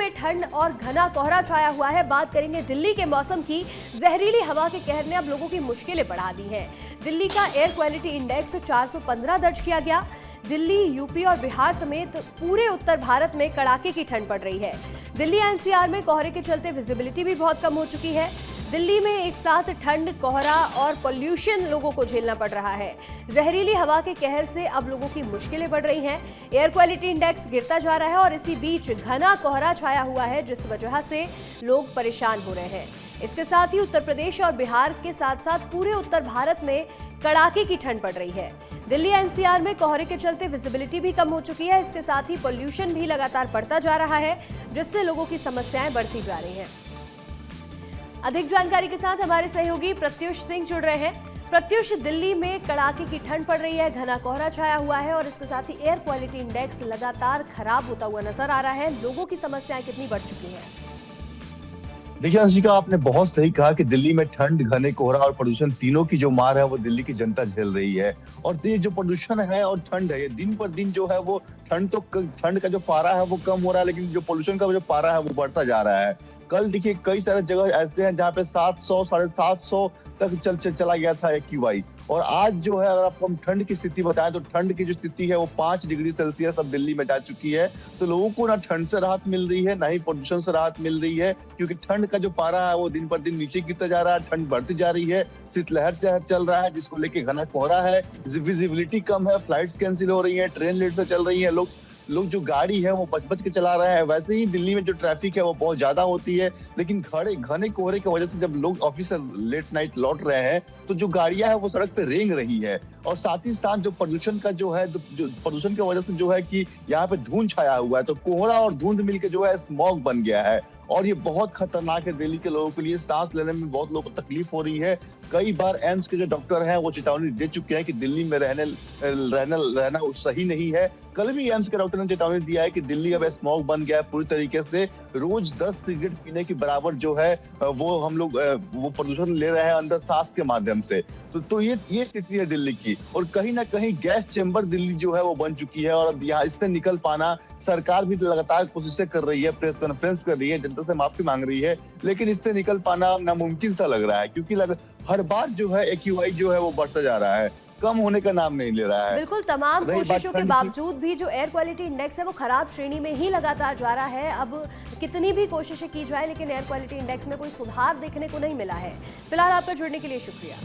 में ठंड और घना कोहरा छाया हुआ है। बात करेंगे दिल्ली के मौसम की। जहरीली हवा के कहर ने अब लोगों की मुश्किलें बढ़ा दी हैं। दिल्ली का एयर क्वालिटी इंडेक्स 415 दर्ज किया गया। दिल्ली, यूपी और बिहार समेत पूरे उत्तर भारत में कड़ाके की ठंड पड़ रही है। दिल्ली एनसीआर में कोहरे के चलते विजिबिलिटी भी बहुत कम हो चुकी है। दिल्ली में एक साथ ठंड, कोहरा और पोल्यूशन लोगों को झेलना पड़ रहा है। जहरीली हवा के कहर से अब लोगों की मुश्किलें बढ़ रही हैं। एयर क्वालिटी इंडेक्स गिरता जा रहा है और इसी बीच घना कोहरा छाया हुआ है, जिस वजह से लोग परेशान हो रहे हैं। इसके साथ ही उत्तर प्रदेश और बिहार के साथ साथ पूरे उत्तर भारत में कड़ाके की ठंड पड़ रही है। दिल्ली एनसीआर में कोहरे के चलते विजिबिलिटी भी कम हो चुकी है। इसके साथ ही पोल्यूशन भी लगातार बढ़ता जा रहा है, जिससे लोगों की समस्याएं बढ़ती जा रही हैं। अधिक जानकारी के साथ हमारे सहयोगी प्रत्युष सिंह जुड़ रहे हैं। प्रत्युष, दिल्ली में कड़ाके की ठंड पड़ रही है, घना कोहरा छाया हुआ है और इसके साथ ही एयर क्वालिटी इंडेक्स लगातार खराब होता हुआ नजर आ रहा है। लोगों की समस्याएं कितनी बढ़ चुकी हैं? देखिए अंशिका, आपने बहुत सही कहा कि दिल्ली में ठंड, घने कोहरा और प्रदूषण तीनों की जो मार है वो दिल्ली की जनता झेल रही है। और ये जो प्रदूषण है और ठंड है, ये दिन पर दिन जो है वो ठंड का जो पारा है वो कम हो रहा है, लेकिन जो पोल्यूशन का जो पारा है वो बढ़ता जा रहा है। कल देखिए कई सारे जगह ऐसे हैं जहाँ पे 700, 750 तक चला गया था AQI। और आज जो है, अगर आपको हम ठंड की स्थिति बताएं तो ठंड की जो स्थिति है वो 5 डिग्री सेल्सियस अब दिल्ली में जा चुकी है। तो लोगों को ना ठंड से राहत मिल रही है, ना ही प्रदूषण से राहत मिल रही है, क्योंकि ठंड का जो पारा है वो दिन पर दिन नीचे गिरता जा रहा है, ठंड बढ़ती जा रही है, शीतलहर चल रहा है, जिसको लेके घना कोहरा है, विजिबिलिटी कम है, फ्लाइट्स कैंसिल हो रही है, ट्रेन लेट से चल रही है, लोग जो गाड़ी है वो बच के चला रहे हैं। वैसे ही दिल्ली में जो ट्रैफिक है वो बहुत ज्यादा होती है, लेकिन घने कोहरे की वजह से जब लोग ऑफिस से लेट नाइट लौट रहे हैं तो जो गाड़ियां है वो सड़क पे रेंग रही है। और साथ ही साथ जो प्रदूषण का जो है, जो प्रदूषण की वजह से जो है कि यहाँ पे धुंध छाया हुआ है, तो कोहरा और धुंध मिलकर जो है स्मॉग बन गया है और ये बहुत खतरनाक है दिल्ली के लोगों के लिए। सांस लेने में बहुत लोगों को तकलीफ हो रही है। कई बार एम्स के जो डॉक्टर हैं वो चेतावनी दे चुके हैं कि दिल्ली में रहना सही नहीं है। कल भी एम्स के डॉक्टर ने चेतावनी दिया है कि दिल्ली अब स्मॉग बन गया है पूरी तरीके से। रोज 10 सिगरेट पीने के बराबर जो है वो हम लोग वो प्रदूषण ले रहे हैं अंदर सांस के माध्यम से। तो ये स्थिति है दिल्ली की। और कहीं ना कहीं गैस चेंबर दिल्ली जो है वो बन चुकी है और अब यहाँ इससे निकल पाना, सरकार भी लगातार कोशिशें कर रही है, प्रेस कॉन्फ्रेंस कर रही है, जनता से माफी मांग रही है, लेकिन इससे निकल पाना नामुमकिन सा लग रहा है, क्योंकि हर बार जो है AQI जो है वो बढ़ता जा रहा है, कम होने का नाम नहीं ले रहा है। बिल्कुल, तमाम कोशिशों के बावजूद भी जो एयर क्वालिटी इंडेक्स है वो खराब श्रेणी में ही लगातार जा रहा है। अब कितनी भी कोशिशें की जाए, लेकिन एयर क्वालिटी इंडेक्स में कोई सुधार देखने को नहीं मिला है। फिलहाल आपका जुड़ने के लिए शुक्रिया।